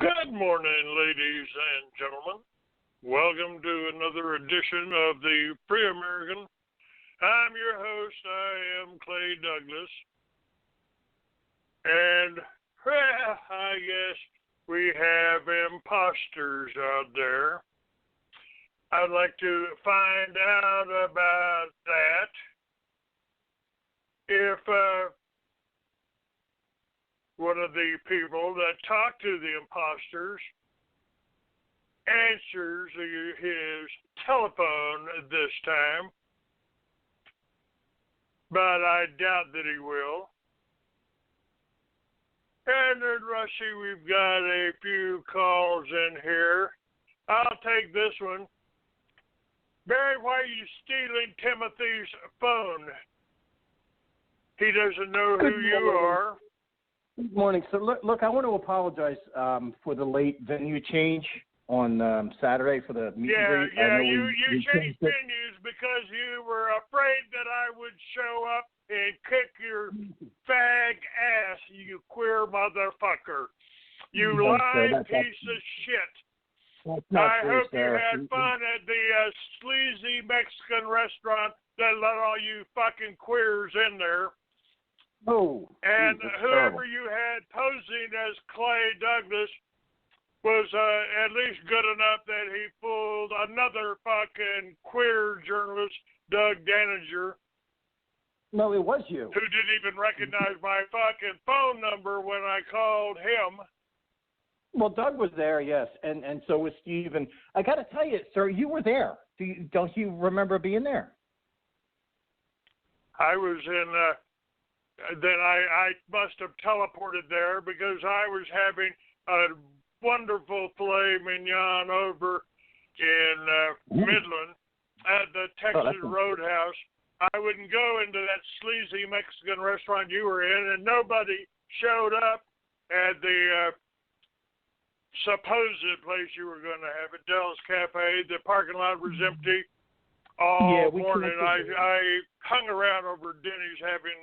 Good morning, ladies and gentlemen. Welcome to another edition of the Free American. I'm your host. I am Clay Douglas. And, well, I guess we have imposters out there. I'd like to find out about that. If one of the people that talk to the imposters answers his telephone this time, but I doubt that he will. And then, Rusty, we've got a few calls in here. I'll take this one. Barry, why are you stealing Timothy's phone? He doesn't know who you are. Good morning. So, look, I want to apologize for the late venue change on Saturday for the meet and greet. Yeah, you changed venues because you were afraid that I would show up and kick your fag ass, you queer motherfucker. You lying piece of shit. I hope you had fun at the sleazy Mexican restaurant that let all you fucking queers in there. Oh, and whoever you had posing as Clay Douglas was at least good enough that he fooled another fucking queer journalist, Doug Daninger. No, it was you. Who didn't even recognize my fucking phone number when I called him. Well, Doug was there, yes, and so was Steve. And I got to tell you, sir, you were there. Don't you remember being there? I was in... Then I must have teleported there because I was having a wonderful filet mignon over in Midland at the Texas Roadhouse. I wouldn't go into that sleazy Mexican restaurant you were in, and nobody showed up at the supposed place you were going to have at Dell's Cafe. The parking lot was empty all morning. I hung around over Denny's having...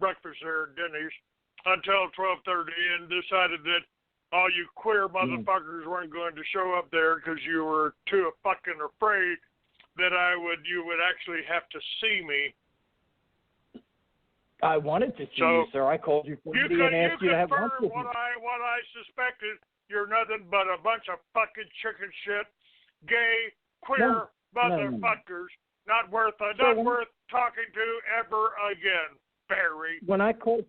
breakfast there at Denny's until 12:30 and decided that all you queer motherfuckers weren't going to show up there because you were too fucking afraid that you would actually have to see me. I wanted to see you, sir. I called you Friday and asked you to have lunch with me. What I suspected. You're nothing but a bunch of fucking chicken shit, gay, queer motherfuckers. Not worth talking to ever again. Barry. When I called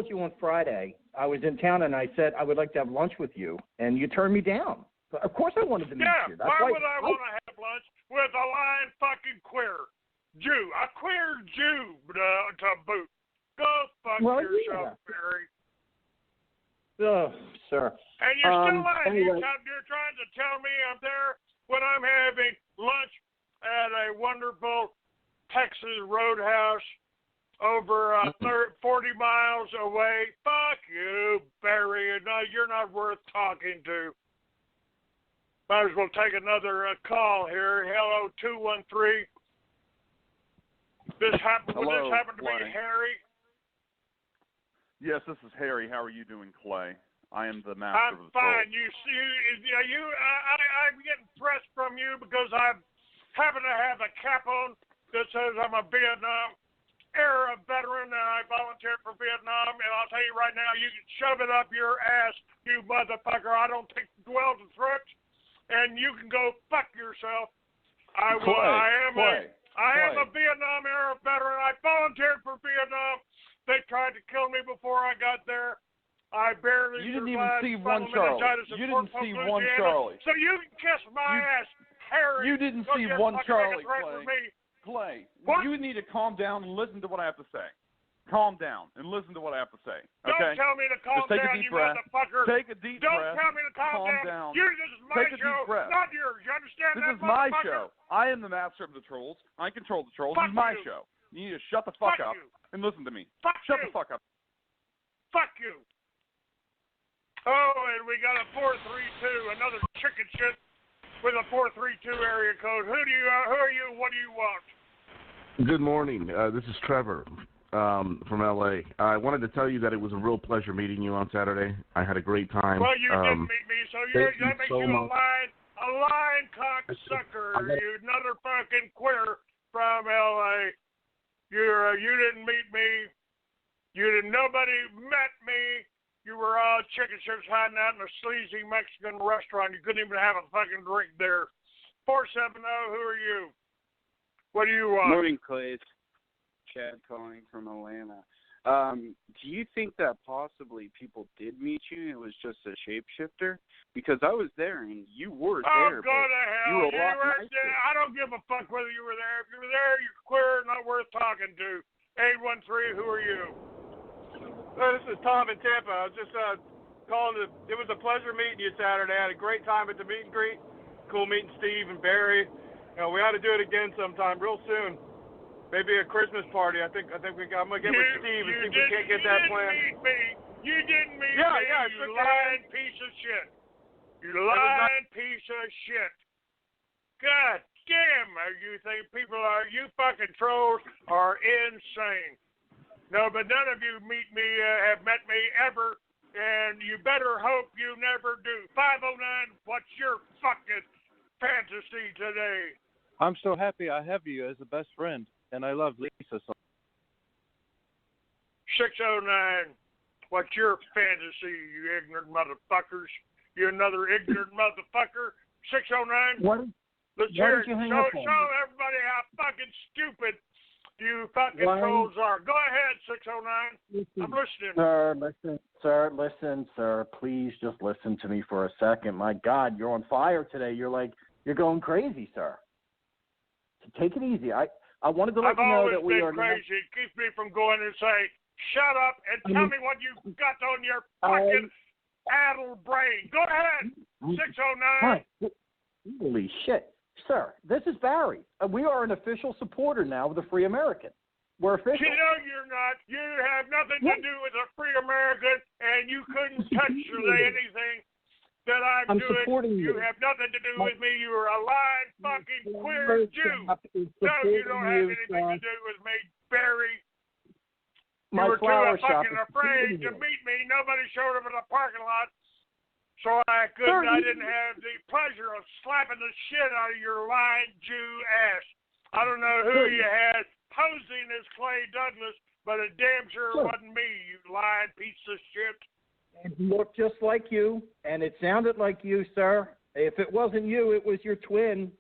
you on Friday, I was in town and I said I would like to have lunch with you, and you turned me down. But of course I wanted to meet you. Why would I want to have lunch with a lying fucking queer Jew? A queer Jew to boot. Go fuck yourself, Barry. Oh, sir. And you're still lying. Anyway. You're trying to tell me I'm there when I'm having lunch at a wonderful Texas Roadhouse over 40 miles away. Fuck you, Barry. No, you're not worth talking to. Might as well take another call here. Hello, 213. Would this happen to be Harry? Yes, this is Harry. How are you doing, Clay? I am the master of the fine. soul. I'm getting pressed from you because I happen to have a cap on that says I'm a Vietnam-era veteran, and I volunteered for Vietnam, and I'll tell you right now, you can shove it up your ass, you motherfucker. I don't take well to threats, and you can go fuck yourself. I am a Vietnam-era veteran. I volunteered for Vietnam. They tried to kill me before I got there. I barely You didn't even see one Charlie. You didn't see one Charlie. So you can kiss my ass, Harry. You didn't see one Charlie, Clay. Clay, you need to calm down and listen to what I have to say. Calm down and listen to what I have to say. Okay? Don't tell me to calm down, you motherfucker. Take a deep breath. Don't tell me to calm down. This is my show, not yours. You understand that, This is my show. I am the master of the trolls. I control the trolls. This is my show. You need to shut the fuck up and listen to me. Shut the fuck up. Fuck you. Oh, and we got a 432, another chicken shit with a 432 area code. Who are you? What do you want? Good morning. This is Trevor. from L.A. I wanted to tell you that it was a real pleasure meeting you on Saturday. I had a great time. Well, you didn't meet me, so that makes you a lying cocksucker. You another fucking queer from L.A. You didn't meet me. Nobody met me. You were all chicken strips hiding out in a sleazy Mexican restaurant. You couldn't even have a fucking drink there. 470, who are you? What do you want? Morning, Clay. It's Chad calling from Atlanta. Do you think that possibly people did meet you? It was just a shapeshifter? Because I was there and you were there. Oh, go to hell. You were there. I don't give a fuck whether you were there. If you were there, you're queer, not worth talking to. 813, who are you? This is Tom in Tampa. I was just calling it was a pleasure meeting you Saturday. I had a great time at the meet and greet. Cool meeting Steve and Barry. We ought to do it again sometime real soon. Maybe a Christmas party. I'm gonna get with Steve and see if we can't get that planned. You didn't meet me. Yeah, you lying piece of shit. You lying piece of shit. God damn, you fucking trolls are insane. No, but none of you have met me ever, and you better hope you never do. 509, what's your fucking fantasy today? I'm so happy I have you as a best friend, and I love Lisa so. 609, what's your fantasy, you ignorant motherfuckers? You another ignorant motherfucker? 609? Let's hear it. Show everybody how fucking stupid you fucking trolls are. Go ahead, 609. I'm listening. Sir, please just listen to me for a second. My God, you're on fire today. You're going crazy, sir. So take it easy. I wanted to let you know that we are. I've always been crazy. It keeps me from going and say, shut up and tell me what you got on your fucking addled brain. Go ahead, 609. Holy shit. Sir, this is Barry. We are an official supporter now of the Free American. We're official. You know you're not. You have nothing to do with the Free American, and you couldn't touch or say anything that I'm doing. Supporting you. You have nothing to do with me. You are a lying fucking queer Jew. No, you don't have anything to do with me, Barry. You were too fucking afraid to meet me. Nobody showed up in the parking lot. So I didn't have the pleasure of slapping the shit out of your lying Jew ass. I don't know who you had posing as Clay Douglas, but it damn sure wasn't me, you lying piece of shit. It looked just like you, and it sounded like you, sir. If it wasn't you, it was your twin,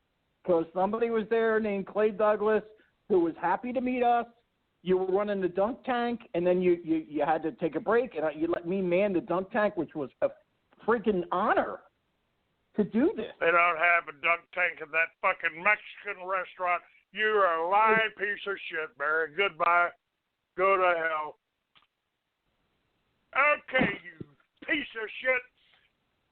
because somebody was there named Clay Douglas who was happy to meet us. You were running the dunk tank, and then you had to take a break, and you let me man the dunk tank, which was a freaking honor to do this. They don't have a dunk tank in that fucking Mexican restaurant. You are a lying piece of shit, Barry. Goodbye. Go to hell. Okay, you piece of shit.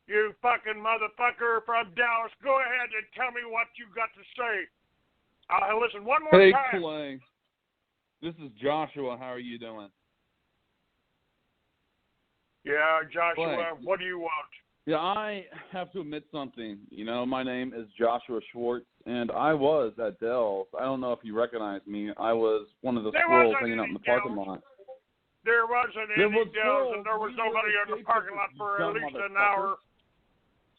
You fucking motherfucker from Dallas. Go ahead and tell me what you got to say. Listen one more time. Hey, Clay. This is Joshua. How are you doing? Yeah, Joshua, Clay. what do you want? Yeah, I have to admit something. My name is Joshua Schwartz, and I was at Dell. I don't know if you recognize me. I was one of the squirrels hanging out in the parking lot. There wasn't any Dells, and there was nobody in the parking lot for at least an hour.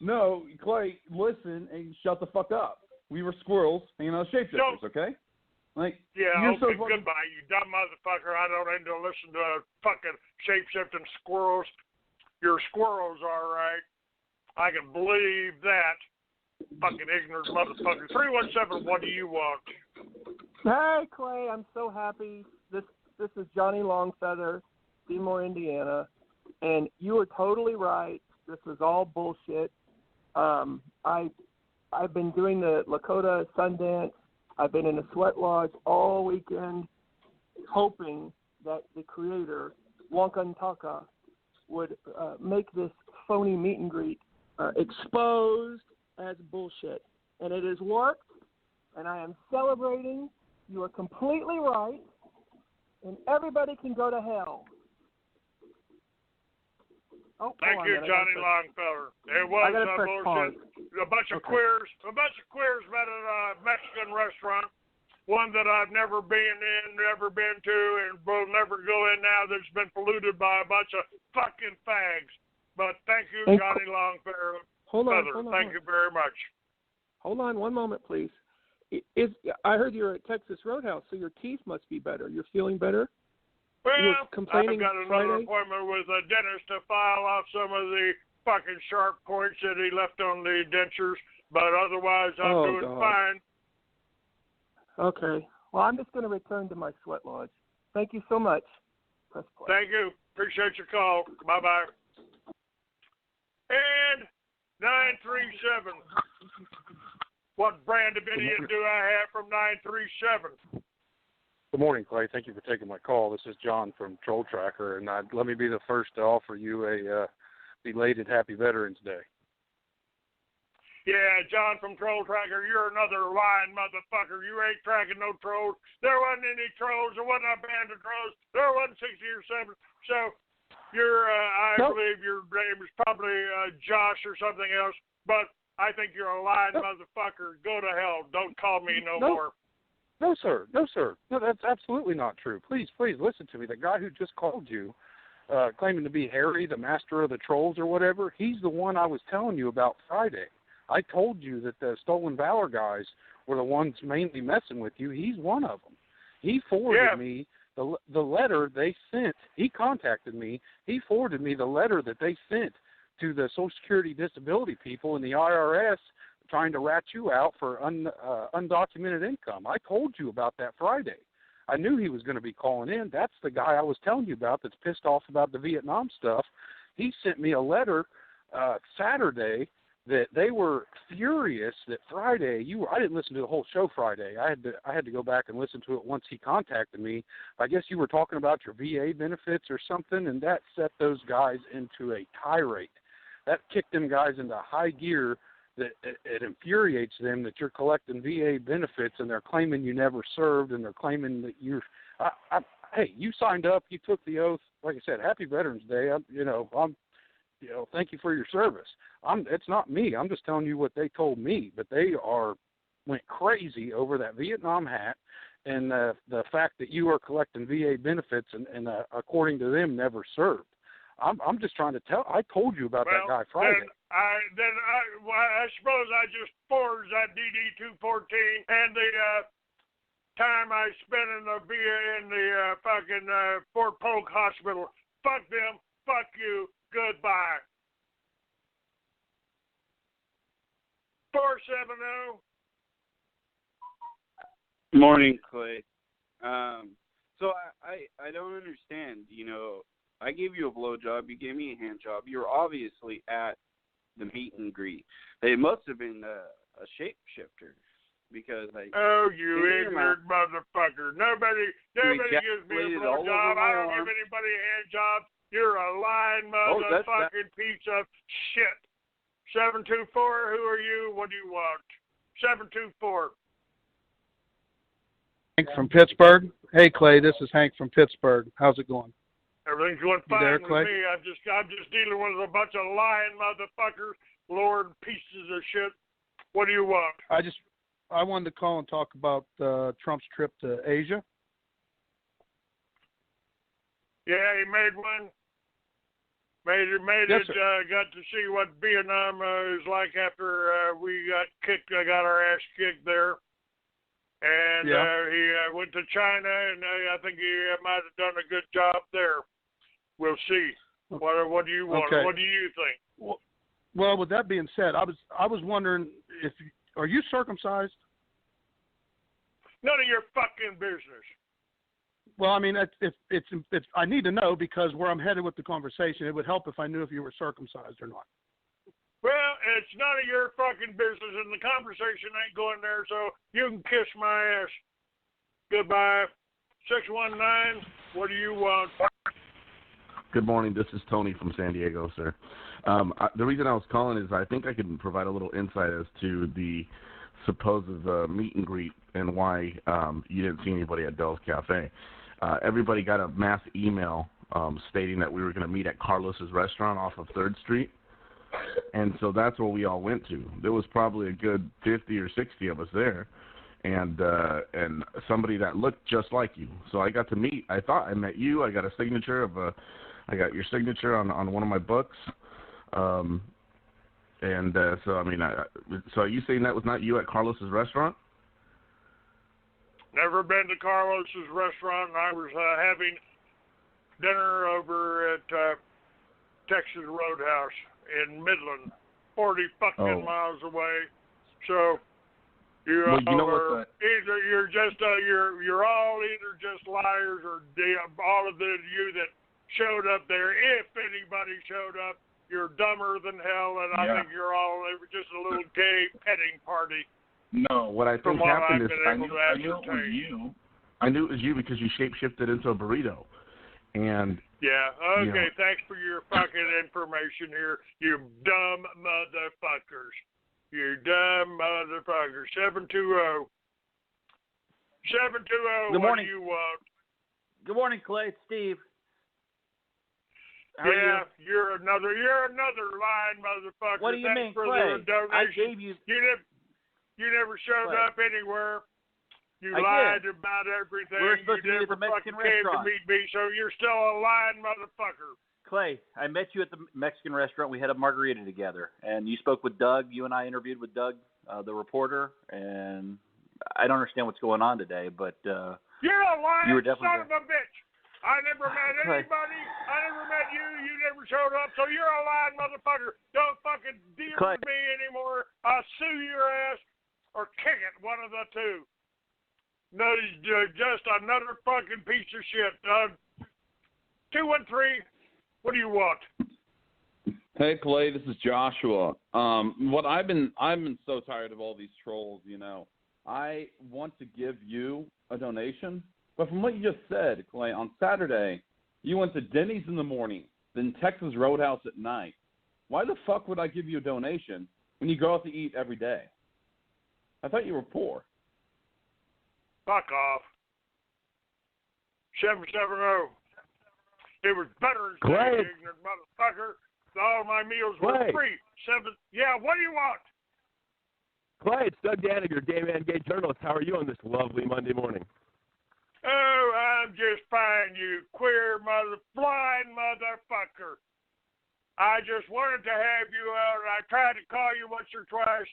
No, Clay, listen and shut the fuck up. We were squirrels, shapeshifters, okay? You're so goodbye, you dumb motherfucker. I don't need to listen to fucking shape-shifting squirrels. You're squirrels, all right. I can believe that. Fucking ignorant motherfucker. 317, what do you want? Hey, Clay, I'm so happy. This is Johnny Longfeather, Seymour, Indiana. And you were totally right. This was all bullshit. I've been doing the Lakota Sundance. I've been in a sweat lodge all weekend hoping that the creator, Wankantaka, would make this phony meet and greet exposed as bullshit. And it has worked, and I am celebrating. You are completely right, and everybody can go to hell. Oh, thank you, Johnny Longfellow. It was bullshit. A bunch of queers met at a Mexican restaurant. one that I've never been in, never been to, and will never go in now that's been polluted by a bunch of fucking fags. But thank you, Johnny Longfair. Hold on. Thank you very much. Hold on one moment, please. I heard you're at Texas Roadhouse, so your teeth must be better. You're feeling better? Well, I've got another Friday? Appointment with a dentist to file off some of the fucking sharp points that he left on the dentures, but otherwise I'm doing fine. Okay. Well, I'm just going to return to my sweat lodge. Thank you so much. Press play. Thank you. Appreciate your call. Bye-bye. And 937. What brand of idiot do I have from 937? Good morning, Clay. Thank you for taking my call. This is John from Troll Tracker, and let me be the first to offer you a belated Happy Veterans Day. Yeah, John from Troll Tracker, you're another lying motherfucker. You ain't tracking no trolls. There wasn't any trolls. There wasn't a band of trolls. There wasn't 60 or 70. So I believe your name is probably Josh or something else, but I think you're a lying motherfucker. Go to hell. Don't call me no more. No, sir. No, that's absolutely not true. Please listen to me. The guy who just called you, claiming to be Harry, the master of the trolls or whatever, he's the one I was telling you about Friday. I told you that the Stolen Valor guys were the ones mainly messing with you. He's one of them. He forwarded me the letter they sent. He contacted me. He forwarded me the letter that they sent to the Social Security disability people in the IRS trying to rat you out for undocumented income. I told you about that Friday. I knew he was going to be calling in. That's the guy I was telling you about that's pissed off about the Vietnam stuff. He sent me a letter Saturday that they were furious that Friday I didn't listen to the whole show Friday. I had to go back and listen to it once he contacted me. I guess you were talking about your VA benefits or something, and that set those guys into a tirade. That kicked them guys into high gear. That it infuriates them that you're collecting VA benefits and they're claiming you never served and they're claiming that you're. Hey, you signed up, you took the oath. Like I said, Happy Veterans Day. Thank you for your service. It's not me. I'm just telling you what they told me. But they went crazy over that Vietnam hat and the fact that you are collecting VA benefits and according to them never served. I'm just trying to tell. I told you about that guy Friday. I suppose I just forged that DD-214 and the time I spent in the fucking Fort Polk Hospital. Fuck them. Fuck you. Goodbye. 470. Morning, Clay. So I don't understand. I gave you a blowjob. You gave me a hand job. You're obviously at the meet and greet. They must have been a shapeshifter because you ignorant motherfucker! Nobody gives me a blowjob. I don't give anybody a hand job. You're a lying motherfucking piece of shit. 724. Who are you? What do you want? 724. Hank from Pittsburgh. Hey, Clay. This is Hank from Pittsburgh. How's it going? Everything's going fine there, with Clay? me. I'm just dealing with a bunch of lying motherfuckers, Lord pieces of shit. What do you want? I wanted to call and talk about Trump's trip to Asia. Yeah, he made one. Made yes, it. Got to see what Vietnam is like after we got our ass kicked there. And he went to China, and I think he might have done a good job there. We'll see. What do you want? Okay. What do you think? Well, with that being said, I was wondering are you circumcised? None of your fucking business. Well, I mean, if I need to know because where I'm headed with the conversation, it would help if I knew if you were circumcised or not. Well, it's none of your fucking business, and the conversation ain't going there, so you can kiss my ass. Goodbye. 619, what do you want? Good morning. This is Tony from San Diego, sir. The reason I was calling is I think I could provide a little insight as to the supposed meet and greet and why you didn't see anybody at Dell's Cafe. Everybody got a mass email stating that we were going to meet at Carlos's restaurant off of 3rd Street. And so that's where we all went to. There was probably a good 50 or 60 of us there. and somebody that looked just like you. So I got to meet. I thought I met you. I got a signature of a. I got your signature on one of my books. So I mean, so are you saying that was not you at Carlos's restaurant? Never been to Carlos's restaurant. I was having dinner over at Texas Roadhouse in Midland, 40 fucking miles away. So you are either you're just you're all either just liars or all of you that showed up there. If anybody showed up, you're dumber than hell, and I think you're all just a little gay petting party. No, what I think happened is I knew it was you. I knew it was you because you shape-shifted into a burrito. And yeah, okay, thanks for your fucking information here, you dumb motherfuckers. You dumb motherfuckers. 720. Good morning. What do you want? Good morning, Clay. It's Steve. How are you? You're another lying motherfucker. What do you mean, Clay? I gave you. You never showed up anywhere. You I lied did. about everything. We were supposed you to meet at never the Mexican fucking came restaurant. to meet me, so you're still a lying motherfucker. Clay, I met you at the Mexican restaurant. We had a margarita together, and you spoke with Doug. You and I interviewed with Doug, the reporter, and I don't understand what's going on today, but you're a lying you were definitely son of a bitch. I never met anybody. I never met you. You never showed up, so you're a lying motherfucker. Don't fucking deal with me anymore. I'll sue your ass or kick it, one of the two. No, just another fucking piece of shit. 213, what do you want? Hey Clay, this is Joshua. I've been so tired of all these trolls. I want to give you a donation, but from what you just said, Clay, on Saturday you went to Denny's in the morning, then Texas Roadhouse at night. Why the fuck would I give you a donation when you go out to eat every day? I thought you were poor. Fuck off. 770. It was better than saying, ignorant motherfucker. All my meals were free. Yeah, what do you want? Clay, it's Doug Daniger, Gay Man, Gay Journalist. How are you on this lovely Monday morning? Oh, I'm just fine, you queer blind motherfucker. I just wanted to have you out, and I tried to call you once or twice.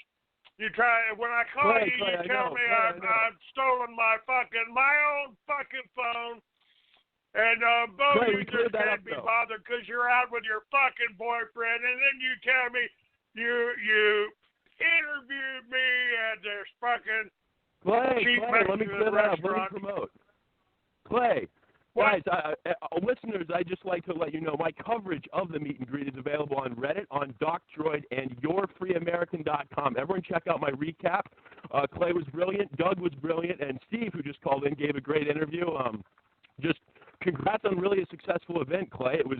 When I call you, you tell me I've stolen my own fucking phone. And both you just can't be bothered because you're out with your fucking boyfriend. And then you tell me you interviewed me at this fucking cheap Mexican restaurant. Let me promote. Clay. What? Guys, listeners, I just like to let you know my coverage of the meet and greet is available on Reddit, on DocDroid, and YourFreeAmerican.com. Everyone check out my recap. Clay was brilliant, Doug was brilliant, and Steve, who just called in, gave a great interview. Just congrats on really a successful event, Clay. It was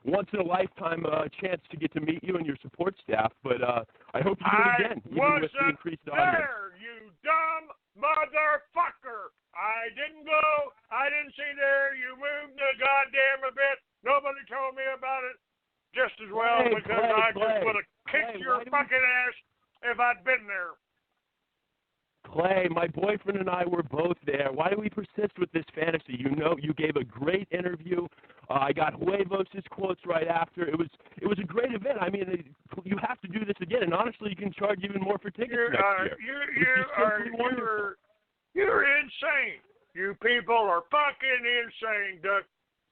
once in a lifetime chance to get to meet you and your support staff. But I hope you do it again, even with the increased audience. You dumb motherfucker! I didn't go. I didn't see there. You moved the goddamn event. Nobody told me about it just as well because I just would have kicked your fucking ass if I'd been there. Clay, my boyfriend and I were both there. Why do we persist with this fantasy? You gave a great interview. I got Huevos' quotes right after. It was a great event. I mean, you have to do this again, and honestly, you can charge even more for tickets next year. You're insane. You people are fucking insane, Duck.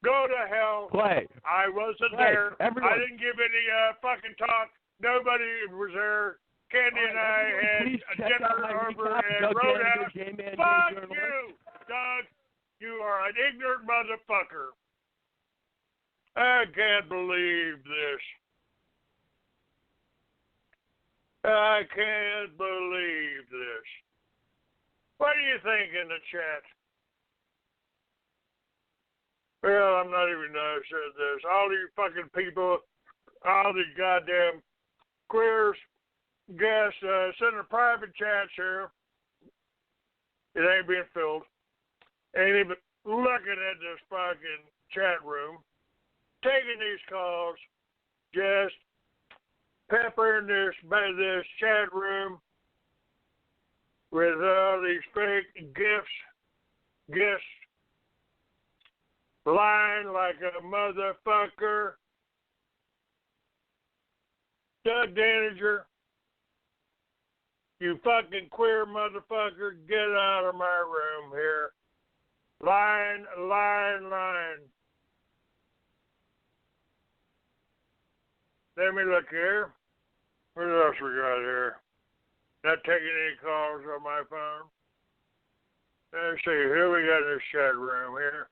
Go to hell. Clay. I wasn't there. Everyone. I didn't give any fucking talk. Nobody was there. Candy and I had a dinner over at Roadhouse. Fuck you, Doug. You are an ignorant motherfucker. I can't believe this. I can't believe this. What do you think in the chat? Well, I'm not even sure of this. All these fucking people, all these goddamn queers, guests, sending private chats here. It ain't being filled. Ain't even looking at this fucking chat room. Taking these calls. Just peppering this chat room. with all these fake gifts, lying like a motherfucker. Doug Daniger, you fucking queer motherfucker, get out of my room here. Lying. Let me look here. What else we got here? Not taking any calls on my phone. Let's see, who we got in this chat room here?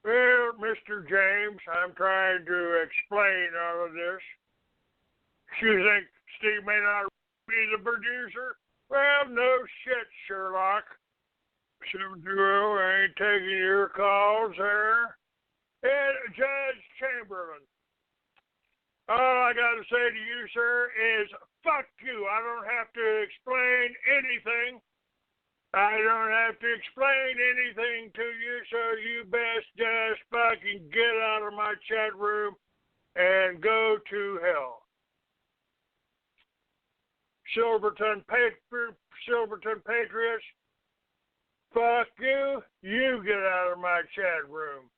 Well, Mr. James, I'm trying to explain all of this. You think Steve may not be the producer? Well, no shit, Sherlock. 720, I ain't taking your calls there. And Judge Chamberlain, all I got to say to you, sir, is fuck you. I don't have to explain anything. I don't have to explain anything to you, so you best just fucking get out of my chat room and go to hell. Silverton Patriots, fuck you. You get out of my chat room.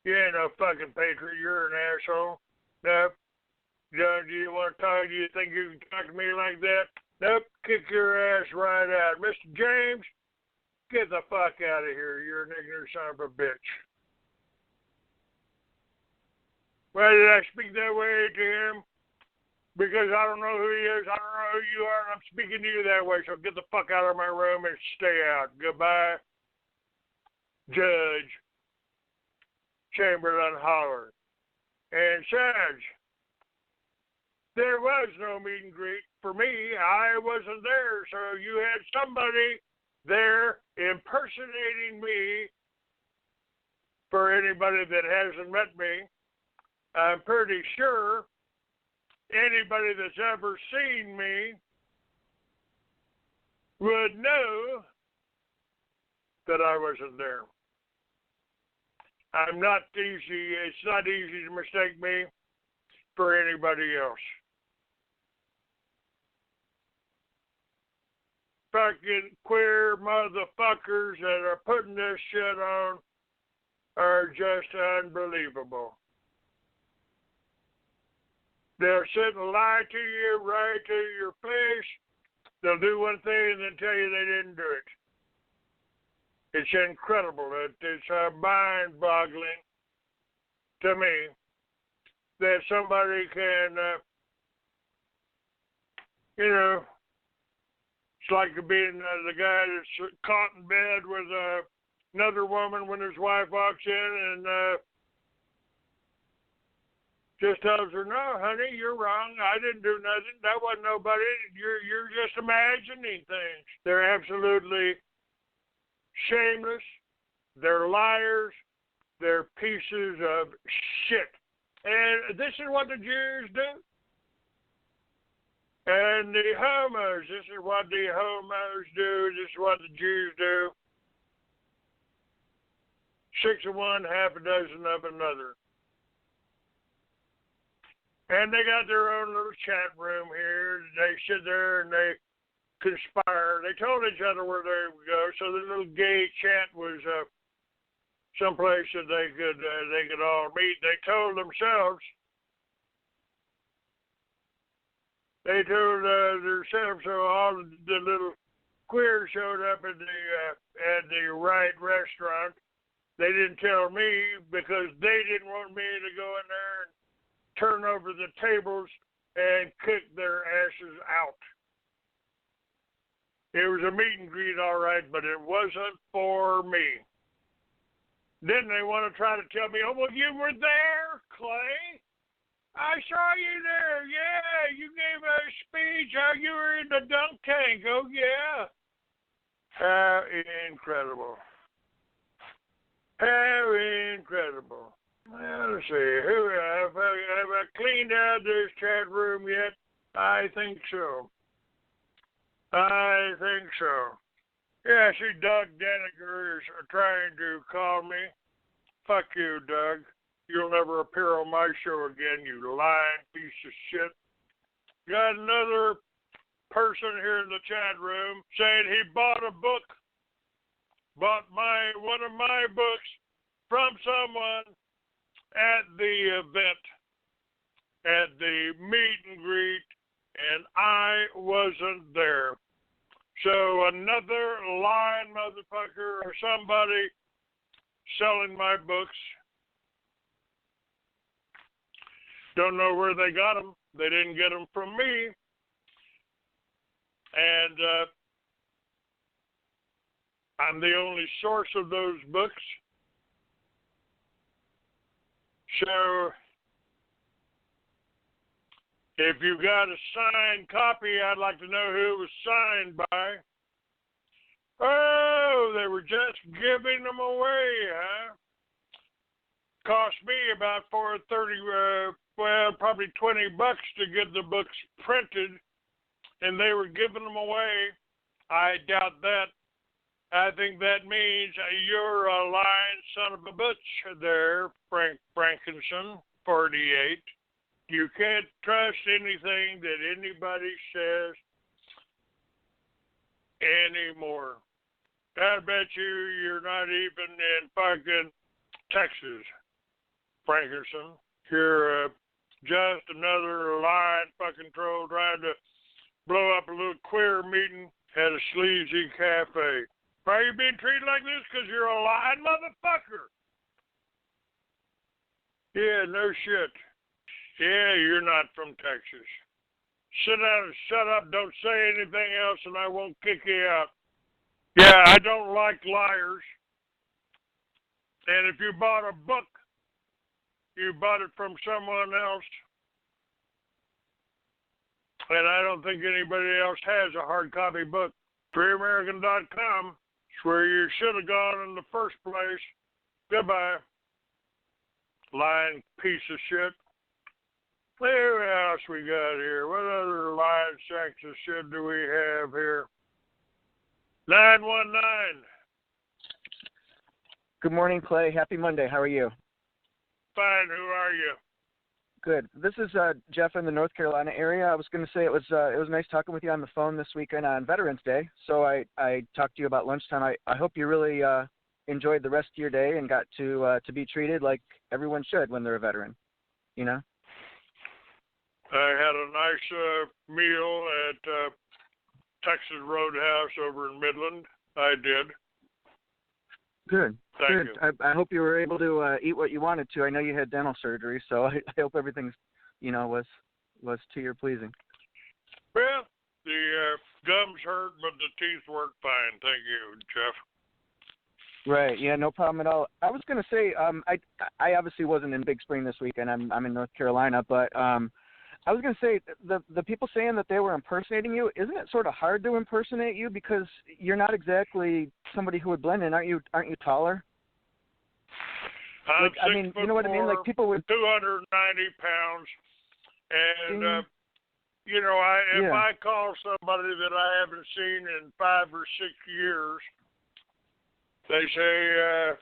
You ain't no fucking patriot. You're an asshole. Nope. Do you want to talk? Do you think you can talk to me like that? Nope. Kick your ass right out. Mr. James, get the fuck out of here. You're an ignorant son of a bitch. Why did I speak that way to him? Because I don't know who he is. I don't know who you are. And I'm speaking to you that way. So get the fuck out of my room and stay out. Goodbye. Judge Chamberlain Holler. And Sarge, there was no meet and greet for me. I wasn't there. So you had somebody there impersonating me. For anybody that hasn't met me, I'm pretty sure anybody that's ever seen me would know that I wasn't there. I'm not easy. It's not easy to mistake me for anybody else. Fucking queer motherfuckers that are putting this shit on are just unbelievable. They'll sit and lie to you right to your face. They'll do one thing and then tell you they didn't do it. It's incredible. It's mind-boggling to me that somebody can, it's like being the guy that's caught in bed with another woman when his wife walks in and just tells her, no, honey, you're wrong. I didn't do nothing. That wasn't nobody. You're just imagining things. They're absolutely shameless. They're liars. They're pieces of shit. And this is what the Jews do. And the homos, this is what the homos do. This is what the Jews do. 6 of one, half a dozen of another. And they got their own little chat room here. They sit there and they conspire. They told each other where they would go. So the little gay chat was someplace that they could all meet. They told themselves. They told themselves. So all the little queers showed up at the right restaurant. They didn't tell me because they didn't want me to go in there and turn over the tables and kick their asses out. It was a meet and greet, all right, but it wasn't for me. Then they want to try to tell me, oh, well, you were there, Clay. I saw you there. Yeah, you gave a speech. Oh, you were in the dunk tank. Oh, yeah. How incredible. How incredible. Well, let's see. Have I cleaned out this chat room yet? I think so. Yeah, see, Doug Daniger is trying to call me. Fuck you, Doug. You'll never appear on my show again, you lying piece of shit. Got another person here in the chat room saying he bought one of my books from someone at the event, at the meet and greet, and I wasn't there. So another lying motherfucker or somebody selling my books. Don't know where they got them. They didn't get them from me. And I'm the only source of those books. So if you got a signed copy, I'd like to know who it was signed by. Oh, they were just giving them away, huh? Cost me about probably $20 to get the books printed, and they were giving them away. I doubt that. I think that means you're a lying son of a bitch there, Frank Frankenson, 48. You can't trust anything that anybody says anymore. I bet you're not even in fucking Texas, Frankenson. You're just another lying fucking troll trying to blow up a little queer meeting at a sleazy cafe. Why are you being treated like this? Because you're a lying motherfucker. Yeah, no shit. Yeah, you're not from Texas. Sit down and shut up. Don't say anything else and I won't kick you out. Yeah, I don't like liars. And if you bought a book, you bought it from someone else. And I don't think anybody else has a hard copy book. FreeAmerican.com is where you should have gone in the first place. Goodbye. Lying piece of shit. What else we got here? What other lying sacks of shit do we have here? 919. Good morning, Clay. Happy Monday. How are you? Fine. Who are you? Good. This is Jeff in the North Carolina area. I was going to say it was nice talking with you on the phone this weekend on Veterans Day. So I talked to you about lunchtime. I hope you really enjoyed the rest of your day and got to be treated like everyone should when they're a veteran. You know. I had a nice meal at Texas Roadhouse over in Midland. I did. Good. Thank you. I hope you were able to eat what you wanted to. I know you had dental surgery, so I hope everything's, was to your pleasing. Well, the gums hurt, but the teeth work fine. Thank you, Jeff. Right. Yeah. No problem at all. I was going to say, I obviously wasn't in Big Spring this weekend. I'm in North Carolina, but I was going to say the people saying that they were impersonating you. Isn't it sort of hard to impersonate you because you're not exactly somebody who would blend in? Aren't you taller? I'm 6'4", you know what I mean? Like people would 290 pounds, and if I call somebody that I haven't seen in 5 or 6 years, they say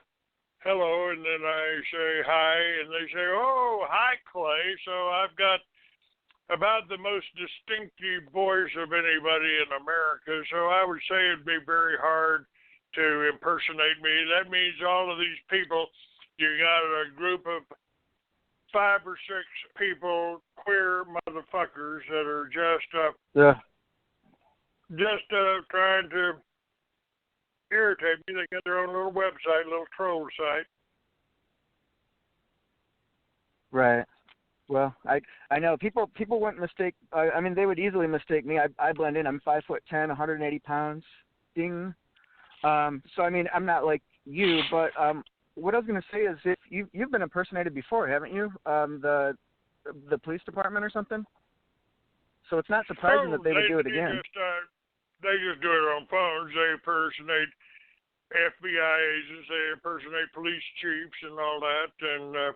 hello, and then I say hi, and they say, "Oh, hi, Clay." So I've got about the most distinctive voice of anybody in America, so I would say it'd be very hard to impersonate me. That means all of these people, you got a group of 5 or 6 people, queer motherfuckers that are just trying to irritate me. They got their own little website, little troll site. Right. Well, I know people wouldn't mistake. They would easily mistake me. I blend in. I'm 5'10", 180 pounds. Ding. So I'm not like you, but what I was going to say is, if you've been impersonated before, haven't you? The police department or something. So it's not surprising that they would do it again. They just do it on phones. They impersonate FBI agents. They impersonate police chiefs and all that, and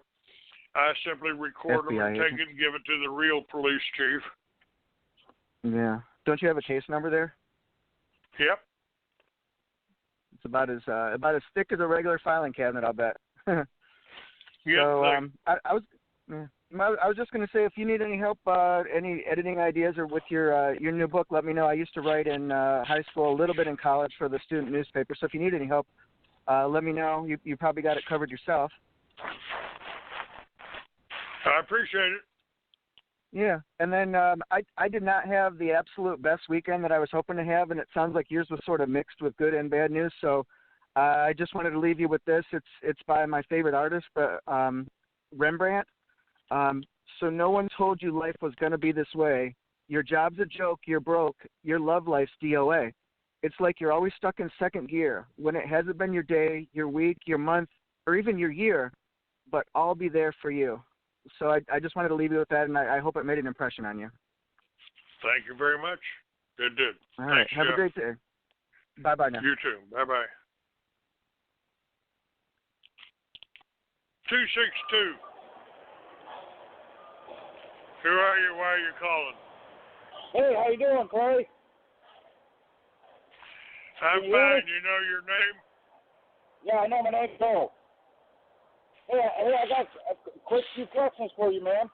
I simply record them and take it and give it to the real police chief. Yeah. Don't you have a case number there? Yep. It's about as thick as a regular filing cabinet, I'll bet. Yeah. So I I was just going to say, if you need any help, any editing ideas, or with your new book, let me know. I used to write in high school, a little bit in college for the student newspaper. So if you need any help, let me know. You probably got it covered yourself. I appreciate it. Yeah, and then I did not have the absolute best weekend that I was hoping to have, and it sounds like yours was sort of mixed with good and bad news. So I just wanted to leave you with this. It's by my favorite artist, Rembrandt. So no one told you life was going to be this way. Your job's a joke, you're broke, your love life's DOA. It's like you're always stuck in second gear when it hasn't been your day, your week, your month, or even your year, but I'll be there for you. So I just wanted to leave you with that, and I hope it made an impression on you. Thank you very much. It did. All right. Thanks, Have Jeff. a great day. Bye-bye now. You too. Bye-bye. 262. Who are you? Why are you calling? Hey, how you doing, Clay? I'm fine. You know your name? Yeah, I know my name's Dell. Hey, I got a quick few questions for you, man.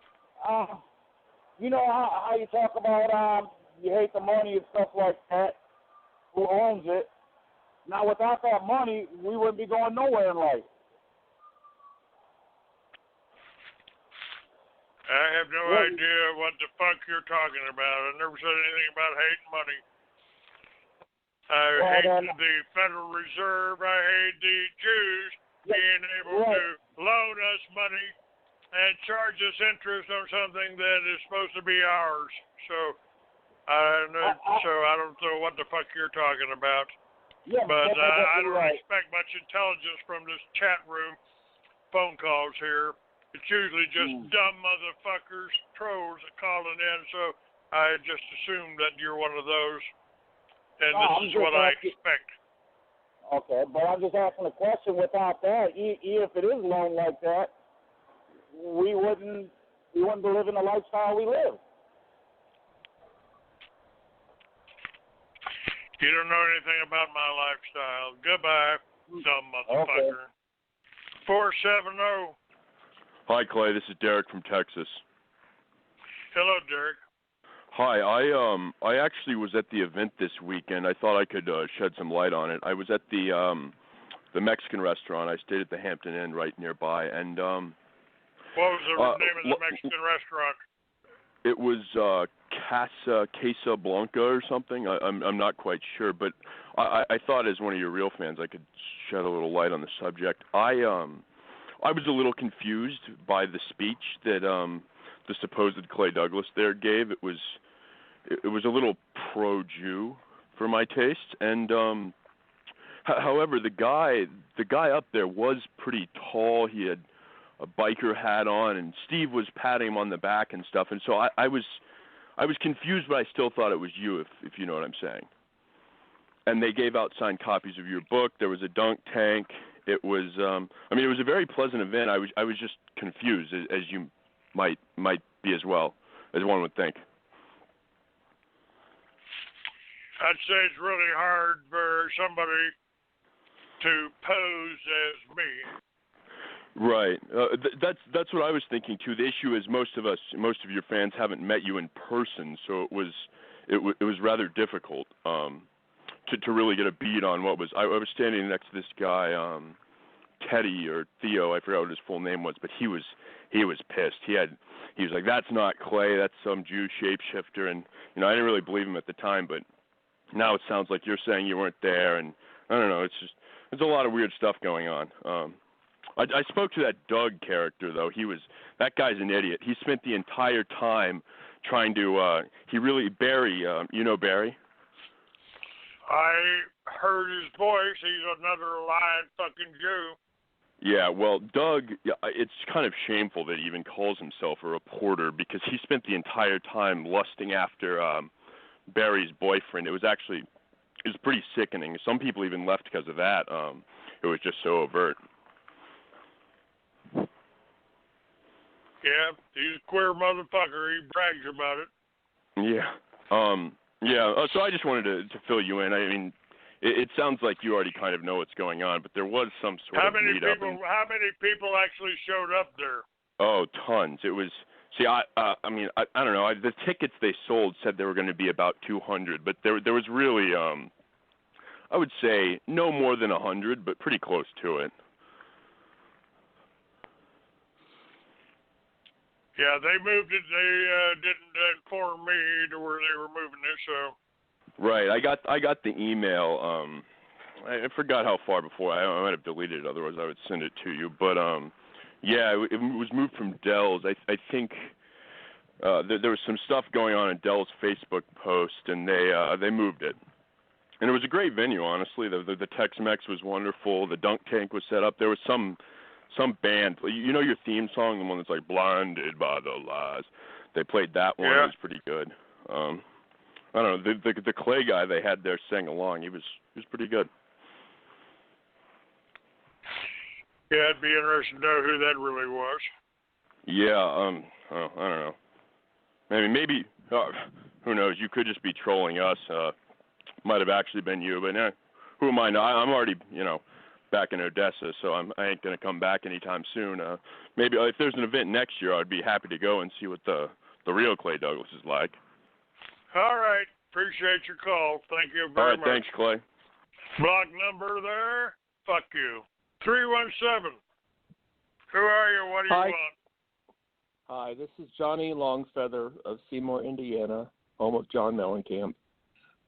You know how you talk about you hate the money and stuff like that. Who owns it? Now, without that money, we wouldn't be going nowhere in life. I have no idea what the fuck you're talking about. I never said anything about hating money. I hate the Federal Reserve. I hate the Jews being able to loan us money and charge us interest on something that is supposed to be ours. So I don't know what the fuck you're talking about. Yeah, but I don't right. expect much intelligence from this chat room phone calls here. It's usually just dumb motherfuckers, trolls that calling in, so I just assume that you're one of those, and this is what I expect. Okay, but I'm just asking a question. Without that, even if it is loan like that, we wouldn't be living the lifestyle we live. You don't know anything about my lifestyle. Goodbye, dumb motherfucker. Okay. 470. Hi, Clay. This is Derek from Texas. Hello, Derek. Hi. I actually was at the event this weekend. I thought I could shed some light on it. I was at the Mexican restaurant. I stayed at the Hampton Inn right nearby, and what was the name of the Mexican restaurant? It was Casa Blanca or something. I'm not quite sure, but I thought as one of your real fans I could shed a little light on the subject. I was a little confused by the speech that the supposed Clay Douglas there gave. It was a little pro-Jew for my taste, and however, the guy up there was pretty tall. He had a biker hat on, and Steve was patting him on the back and stuff. And so I was confused, but I still thought it was you, if you know what I'm saying. And they gave out signed copies of your book. There was a dunk tank. It was, it was a very pleasant event. I was just confused, as you might be as well, as one would think. I'd say it's really hard for somebody to pose as me. Right. That's what I was thinking too. The issue is most of your fans haven't met you in person, so it was rather difficult to really get a beat on what was. I was standing next to this guy, Teddy or Theo, I forgot what his full name was, but he was pissed. He was like, "That's not Clay, that's some Jew shapeshifter," and I didn't really believe him at the time, but now it sounds like you're saying you weren't there, and I don't know. There's a lot of weird stuff going on. I spoke to that Doug character, though. That guy's an idiot. He spent the entire time trying to, Barry, you know Barry? I heard his voice. He's another lying fucking Jew. Yeah, well, Doug, it's kind of shameful that he even calls himself a reporter because he spent the entire time lusting after Barry's boyfriend. It was pretty sickening. Some people even left because of that. It was just so overt. Yeah, he's a queer motherfucker. He brags about it. Yeah. So I just wanted to fill you in. I mean, it sounds like you already kind of know what's going on, but there was some sort of lead up. How many people actually showed up there? Oh, tons. It was. See, I mean, I don't know. The tickets they sold said they were going to be about 200, but there was really, I would say no more than 100, but pretty close to it. Yeah, they moved it. They didn't inform me to where they were moving it. So. Right. I got the email. I forgot how far before. I might have deleted it. Otherwise, I would send it to you. But yeah, it was moved from Dell's. I think there was some stuff going on in Dell's Facebook post, and they moved it. And it was a great venue, honestly. The Tex-Mex was wonderful. The dunk tank was set up. There was some band. You know your theme song, the one that's like "Blinded by the Lies." They played that one. Yeah. It was pretty good. I don't know. The Clay guy they had there sang along. He was pretty good. Yeah, it'd be interesting to know who that really was. Yeah. I don't know. Maybe. Who knows? You could just be trolling us. Might have actually been you, but who am I? No, I'm already back in Odessa, so I ain't gonna come back anytime soon. Maybe if there's an event next year, I'd be happy to go and see what the real Clay Douglas is like. All right. Appreciate your call. Thank you very much. All right. Thanks, Clay. Block number there. Fuck you. 317. Who are you? What do you Hi. want? Hi, this is Johnny Longfeather of Seymour, Indiana, home of John Mellencamp.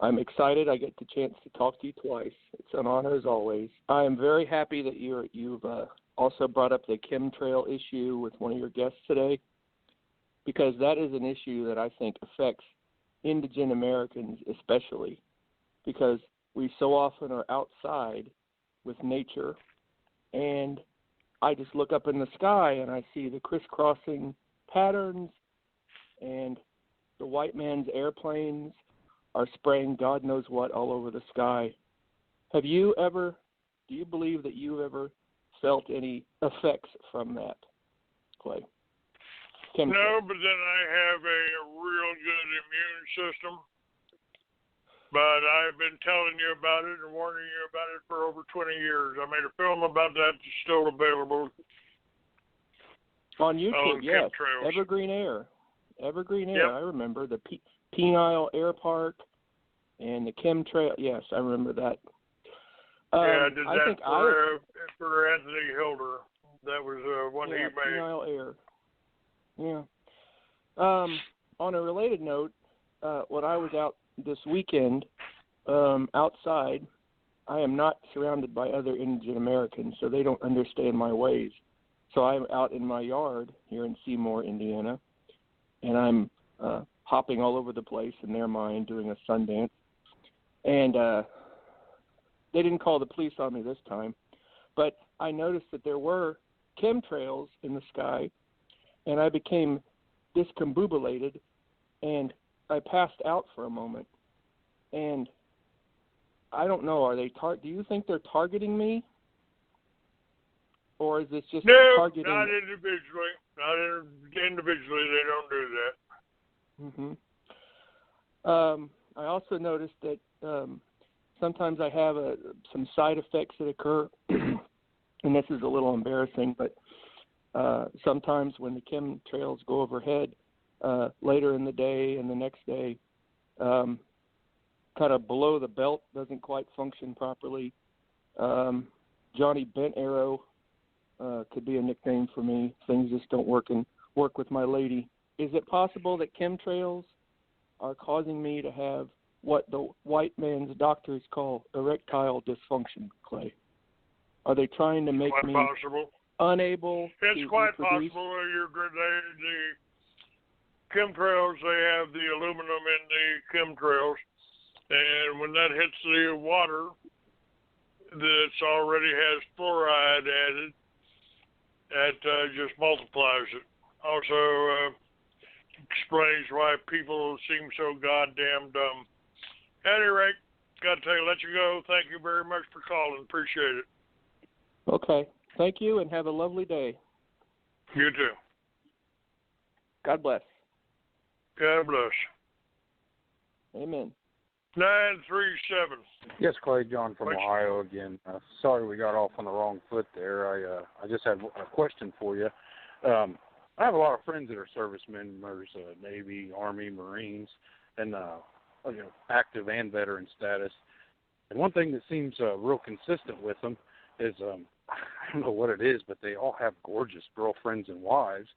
I'm excited I get the chance to talk to you twice. It's an honor as always. I am very happy that you've also brought up the chemtrail issue with one of your guests today, because that is an issue that I think affects indigent Americans especially, because we so often are outside with nature, and I just look up in the sky and I see the crisscrossing patterns, and the white man's airplanes are spraying God knows what all over the sky. Do you believe that you've ever felt any effects from that, Clay? No, but then I have a real good immune system. But I've been telling you about it and warning you about it for over 20 years. I made a film about that that's still available. On YouTube, yes. Chemtrails. Evergreen Air. Yep. I remember the Penile Air Park and the chemtrail. Yes, I remember that. Yeah, I did that for Anthony Hilder. That was one he made. Penile Air. Yeah. On a related note, when I was out this weekend outside, I am not surrounded by other indigent Americans, so they don't understand my ways. So I'm out in my yard here in Seymour, Indiana, and I'm hopping all over the place in their mind doing a sun dance. And they didn't call the police on me this time, but I noticed that there were chemtrails in the sky, and I became discombobulated, and I passed out for a moment. And I don't know, do you think they're targeting me? Or is this just targeting? No, not individually. Individually, they don't do that. I also noticed that sometimes I have some side effects that occur, and this is a little embarrassing, but sometimes when the chemtrails go overhead later in the day and the next day, kind of below the belt doesn't quite function properly. Johnny Bent Arrow could be a nickname for me. Things just don't work with my lady. Is it possible that chemtrails are causing me to have what the white man's doctors call erectile dysfunction, Clay? Are they trying to make me unable to It's quite reproduce? possible. The chemtrails, they have the aluminum in the chemtrails, and when that hits the water that already has fluoride added, that just multiplies it. Also explains why people seem so goddamn dumb. At any rate, got to let you go. Thank you very much for calling. Appreciate it. Okay. Thank you, and have a lovely day. You too. God bless. God bless. Amen. 937. Yes, Clay, John from Ohio again. Sorry we got off on the wrong foot there. I just had a question for you. I have a lot of friends that are servicemen, members of Navy, Army, Marines, and active and veteran status. And one thing that seems real consistent with them is I don't know what it is, but they all have gorgeous girlfriends and wives.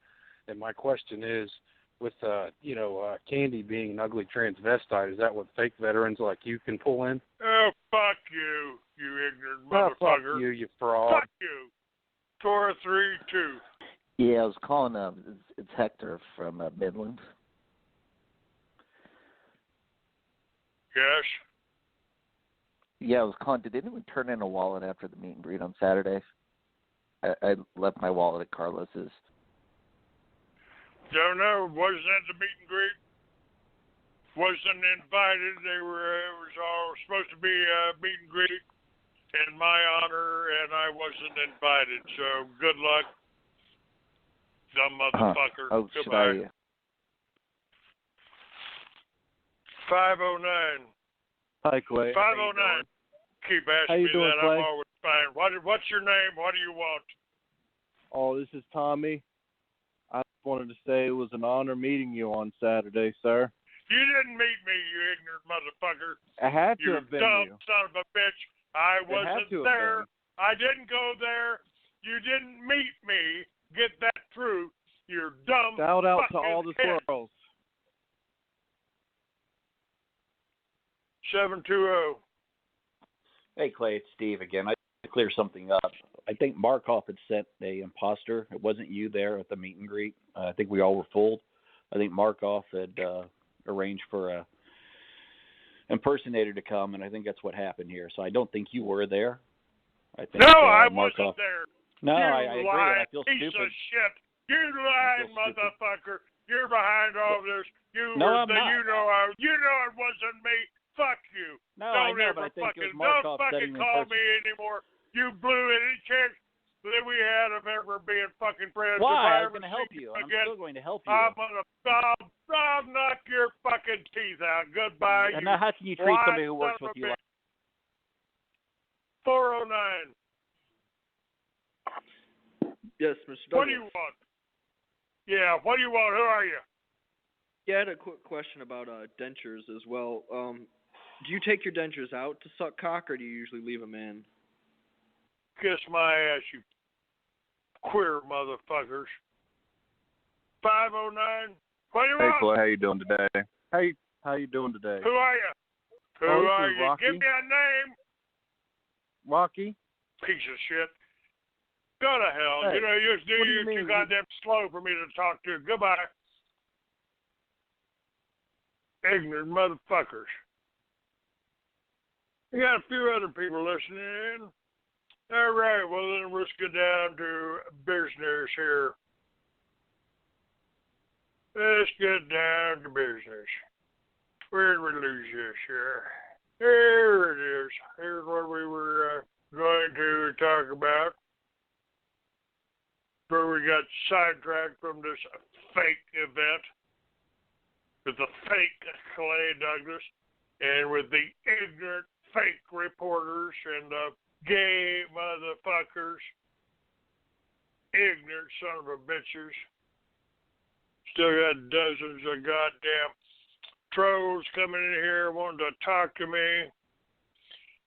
And my question is, with Candy being an ugly transvestite, is that what fake veterans like you can pull in? Oh, fuck you, you ignorant motherfucker. Fuck you, you fraud. Fuck you. 432. Yeah, I was calling. It's Hector from Midland. Yes. Yeah, I was calling. Did anyone turn in a wallet after the meet and greet on Saturday? I left my wallet at Carlos's. Don't know. Wasn't at the meet and greet. Wasn't invited. It was all supposed to be a meet and greet in my honor, and I wasn't invited. So good luck, dumb motherfucker. Oh, Goodbye. 509. Hi, Clay. 509. Keep How asking you me doing, that. Clay? I'm always fine. What's your name? What do you want? Oh, this is Tommy. I wanted to say it was an honor meeting you on Saturday, sir. You didn't meet me, you ignorant motherfucker. I had to You have been dumb you. son of a bitch. I It had wasn't to have there. been. I didn't go there. You didn't meet me. Get that true. You're dumb. Shout out to fucking all the head. squirrels. 720. Hey, Clay, it's Steve again. I to clear something up. I think Markoff had sent a imposter. It wasn't you there at the meet and greet. I think we all were fooled. I think Markoff had arranged for a impersonator to come, and I think that's what happened here. So I don't think you were there. I think, No, I Markoff... wasn't there. No, you I agree. And I feel piece stupid. of shit. You lying motherfucker. You're behind all this. You No, were I'm the, not. You know it wasn't me. Fuck you. No, don't I know, ever but I think it was fucking, Markoff don't setting fucking the call me anymore. You blew any chance that we had of ever being fucking friends. Why? I If was going to ever help see you, and I'm again, still going to help you. I'll knock your fucking teeth out. Goodbye. And now how can you treat somebody who works with you like 409. Yes, Mr. Douglas. What do you want? Yeah, what do you want? Who are you? Yeah, I had a quick question about dentures as well. Do you take your dentures out to suck cock, or do you usually leave them in? Kiss my ass, you queer motherfuckers. 509. What do you Hey, want? Clay, how you doing today? How you doing today? Who are you? Who this are is you? Rocky. Give me a name. Rocky? Piece of shit. Go to hell. Hey, You're what do you too mean? goddamn slow for me to talk to. Goodbye. Ignorant motherfuckers. We got a few other people listening in. All right, well then let's get down to business here. Let's get down to business. Where did we lose this here? Here it is. Here's what we were going to talk about. Where we got sidetracked from this fake event with the fake Clay Douglas and with the ignorant fake reporters and the gay motherfuckers, ignorant son of a bitches. Still got dozens of goddamn trolls coming in here wanting to talk to me.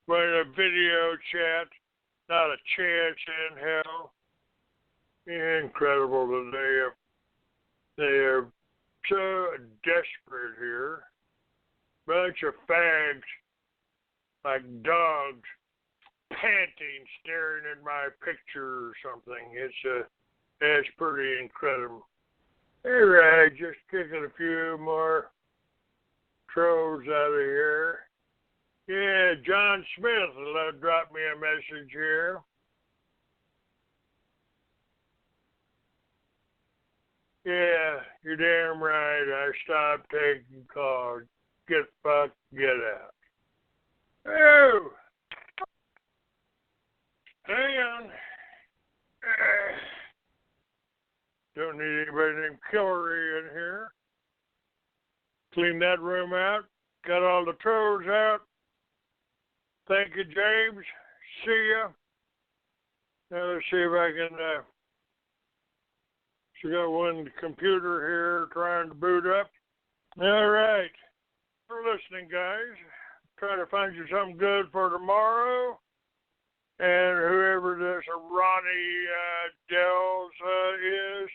Running a video chat, not a chance in hell. Incredible that they are so desperate here. Bunch of fags like dogs panting, staring at my picture or something. It's pretty incredible. All right, just kicking a few more trolls out of here. Yeah, John Smith dropped me a message here. Yeah, you're damn right. I stopped taking calls. Get fucked, get out. Oh! Hang on. Don't need anybody named Hillary in here. Clean that room out. Got all the trolls out. Thank you, James. See ya. Now let's see if I can She got one computer here trying to boot up. All right. Thanks for listening, guys. Try to find you something good for tomorrow. And whoever this Ronnie Dells is,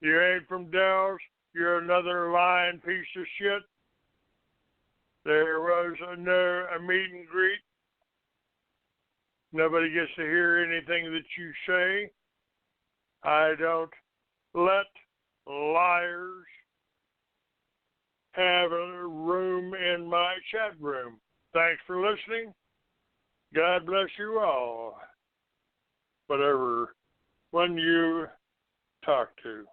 you ain't from Dells. You're another lying piece of shit. There was a meet and greet. Nobody gets to hear anything that you say. I don't let liars have a room in my chat room. Thanks for listening. God bless you all. Whatever one you talk to.